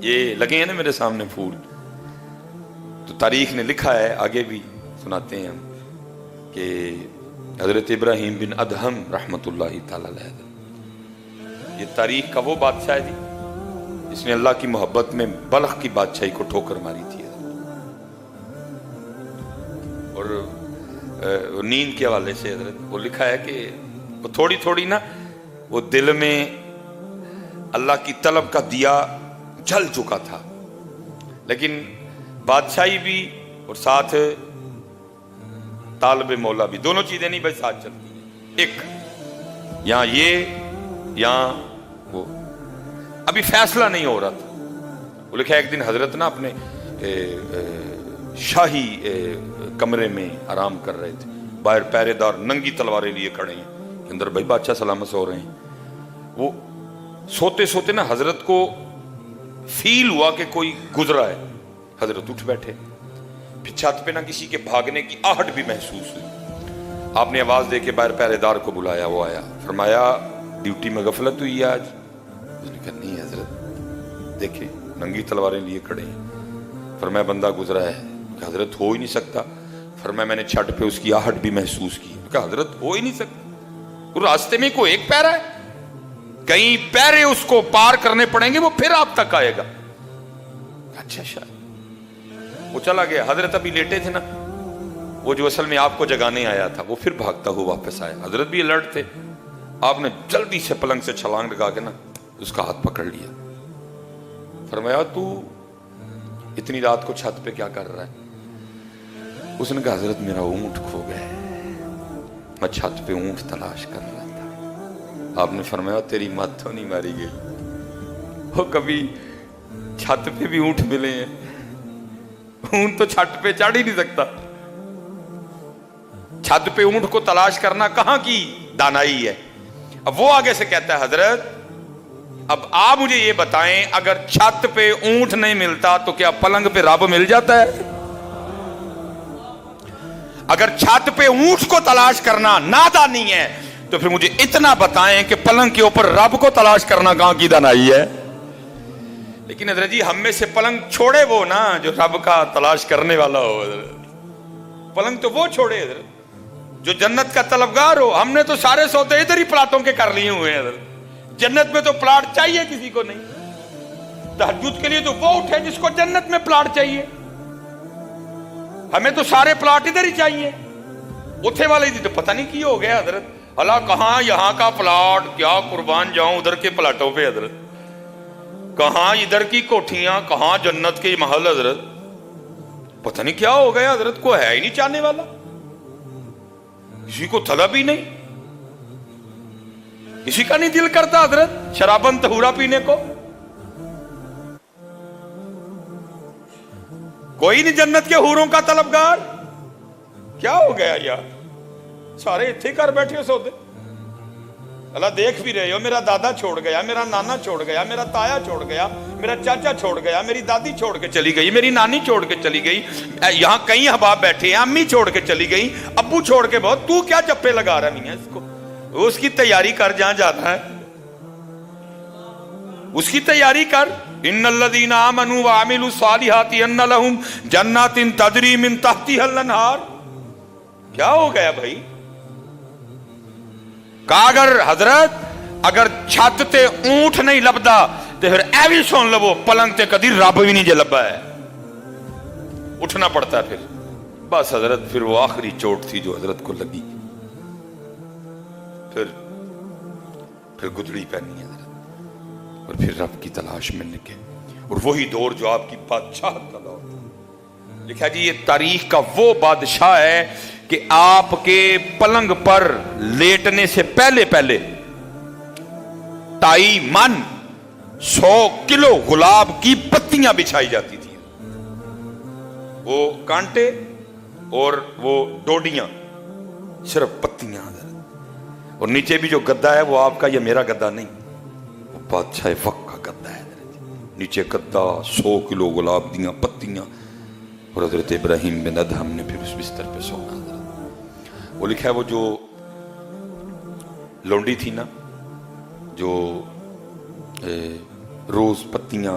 یہ لگے ہیں نا میرے سامنے پھول، تو تاریخ نے لکھا ہے، آگے بھی سناتے ہیں ہم، کہ حضرت ابراہیم بن ادہم رحمت اللہ تعالی علیہ، یہ تاریخ کا وہ بادشاہ ہے جی جس نے اللہ کی محبت میں بلخ کی بادشاہی کو ٹھوکر ماری تھی، اور نیند کے حوالے سے حضرت وہ لکھا ہے کہ وہ تھوڑی تھوڑی نا وہ دل میں اللہ کی طلب کا دیا جل چکا تھا، لیکن بادشاہی بھی اور ساتھ طالب مولا بھی، دونوں چیزیں نہیں بھائی ساتھ چلتی ہیں، ایک یہاں یہ یہاں وہ، ابھی فیصلہ نہیں ہو رہا تھا۔ وہ لکھا ہے ایک دن حضرت نا اپنے شاہی کمرے میں آرام کر رہے تھے، باہر پہرے دار ننگی تلواریں لیے کھڑے ہیں، اندر بھائی بادشاہ سلامت سو رہے ہیں۔ وہ سوتے سوتے نا حضرت کو فیل ہوا کہ کوئی گزرا ہے، حضرت اٹھ بیٹھے، پھر چھت پہ نہ کسی کے بھاگنے کی آہٹ بھی محسوس ہوئی، آپ نے آواز دے کے باہر پہرے دار کو بلایا، وہ آیا، فرمایا ڈیوٹی میں غفلت ہوئی ہے آج؟ اس نے کہا نہیں حضرت، دیکھیں ننگی تلواریں لیے کھڑے ہیں۔ فرمایا بندہ گزرا ہے؟ کہ حضرت ہو ہی نہیں سکتا۔ فرمایا میں نے چھت پہ اس کی آہٹ بھی محسوس کی۔ کہ حضرت ہو ہی نہیں سکتا، راستے میں کوئی ایک پیرا ہے، کئی پیرے اس کو پار کرنے پڑیں گے، وہ پھر آپ تک آئے گا۔ اچھا شاید وہ چلا گیا۔ حضرت ابھی لیٹے تھے نا، وہ جو اصل میں آپ کو جگانے آیا تھا وہ پھر بھاگتا ہوا واپس آیا۔ حضرت بھی الرٹ تھے، آپ نے جلدی سے پلنگ سے چھلانگ لگا کے نا اس کا ہاتھ پکڑ لیا۔ فرمایا تو اتنی رات کو چھت پہ کیا کر رہا ہے؟ اس نے کہا حضرت میرا اونٹ کھو گیا ہے، میں چھت پہ اونٹ تلاش کر رہا تھا۔ آپ نے فرمایا تیری مت تو نہیں ماری گئی، وہ کبھی چھت پہ بھی اونٹ ملے ہیں، اونٹ تو چھت پہ چڑھ ہی نہیں سکتا۔ چھت پہ اونٹ کو تلاش کرنا کہاں کی دانائی ہے۔ اب وہ آگے سے کہتا ہے حضرت اب آپ مجھے یہ بتائیں، اگر چھت پہ اونٹ نہیں ملتا تو کیا پلنگ پہ رب مل جاتا ہے؟ اگر چھت پہ اونٹ کو تلاش کرنا نادانی ہے تو پھر مجھے اتنا بتائیں کہ پلنگ کے اوپر رب کو تلاش کرنا کہاں کی دانائی ہے؟ لیکن حضرت جی ہم میں سے پلنگ چھوڑے وہ نا جو رب کا تلاش کرنے والا ہو، حضرت پلنگ تو وہ چھوڑے حضرت جو جنت کا طلبگار ہو۔ ہم نے تو سارے سودے ادھر ہی پلاٹوں کے کر لیے ہوئے ہیں حضرت، جنت میں تو پلاٹ چاہیے کسی کو نہیں۔ تہجد کے لیے تو وہ اٹھے جس کو جنت میں پلاٹ چاہیے، ہمیں تو سارے پلاٹ ادھر ہی چاہیے۔ اتھے والے دی تو پتہ نہیں کی ہو گیا حضرت، اللہ کہاں یہاں کا پلاٹ، کیا قربان جاؤں ادھر کے پلاٹوں پہ حضرت، کہاں ادھر کی کوٹھیاں، کہاں جنت کے محل حضرت، پتہ نہیں کیا ہو گیا حضرت کو ہے ہی نہیں چاہنے والا، کسی کو طلب ہی نہیں، کسی کا نہیں دل کرتا حضرت شرابن طہورا پینے کو، کوئی نہیں جنت کے حوروں کا طلبگار۔ کیا ہو گیا یار، سارے اتھے کر بیٹھے سودے، اللہ دیکھ بھی رہے ہو، میرا دادا چھوڑ گیا، میرا نانا چھوڑ گیا، میرا تایا چھوڑ گیا، میرا چاچا چھوڑ گیا، میری دادی چھوڑ کے چلی گئی، میری نانی چھوڑ کے چلی گئی، یہاں کئی احباب بیٹھے ہیں، امی چھوڑ کے چلی گئی، ابو چھوڑ کے بہت، تو کیا چپے لگا رہا نہیں ہے اس کو؟ اس کی تیاری کر جہاں جاتا ہے، اس کی تیاری کر۔ ان الذین آمنوا وعملوا الصالحات ان لهم جنات تجری من تحتها الانہار۔ کیا ہو گیا بھائی؟ کہا اگر حضرت اگر چھت تے اونٹ نہیں لبدا تو پھر اے بھی سن لو پلنگ تے کدی رب بھی نہیں جے لبا ہے، اٹھنا پڑتا ہے پھر۔ بس حضرت پھر وہ آخری چوٹ تھی جو حضرت کو لگی، پھر گدڑی پہنی ہے حضرت، اور پھر رب کی تلاش میں نکلے، اور وہی دور جو آپ کی بادشاہت کا دور تھا۔ لکھا جی یہ تاریخ کا وہ بادشاہ ہے کہ آپ کے پلنگ پر لیٹنے سے پہلے 2.5 من 100 کلو گلاب کی پتیاں بچھائی جاتی تھی، وہ کانٹے اور وہ ڈوڈیاں، صرف پتیاں حضرت، اور نیچے بھی جو گدا ہے وہ آپ کا یا میرا گدا نہیں، وہ بادشاہ وقت کا گدا ہے، نیچے گدا 100 کلو گلاب دیاں پتیاں، اور حضرت ابراہیم بن ادہم نے پھر اس بستر پہ سونا حضرت۔ وہ لکھا ہے وہ جو لونڈی تھی نا جو روز پتیاں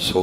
100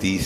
30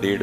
1:30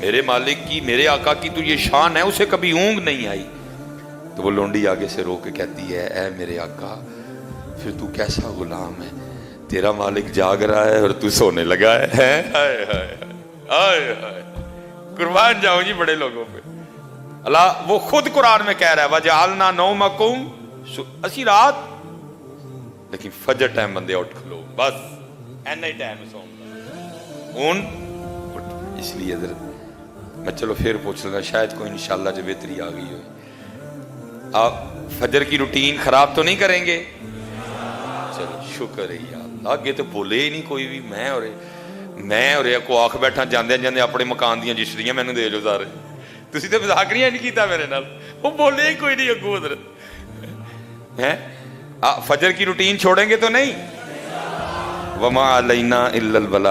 میرے مالک کی, میرے آقا کی تو یہ شان ہے, اسے کبھی اونگ نہیں آئی. تو وہ لونڈی آگے سے رو کے کہتی ہے, اے میرے آقا پھر تو کیسا غلام ہے, تیرا مالک جاگ رہا ہے اور تو سونے لگا ہے. ہائے ہائے ہائے ہائے, قربان جاؤں جی بڑے لوگوں پہ. اللہ وہ خود قرآن میں کہہ رہا ہے وَجَعَلْنَا نَوْمَكُمْ, اسی رات لیکن فجر ٹائم بندے اٹھ کھلو, بس اینا ہی ٹائم سونا اون. اس لیے حضرت میں چلو پھر پوچھ لوں گا, شاید کوئی انشاءاللہ جو بہتری آ گئی ہو. آپ فجر کی روٹین خراب تو نہیں کریں گے؟ چلو شکر ہے یا اللہ, آگے تو بولے ہی نہیں کوئی بھی. میں اور کو آخ بیٹھا جاندے جاندے اپنے مکان دیاں جسریاں مینوں دے جو سارے. تسی تے مذاق نہیں کیتا میرے نال, وہ بولے ہی کوئی نہیں اگوں حضرت ہیں. فجر کی روٹین چھوڑیں گے تو نہیں؟ وما علینا الا البلاغ.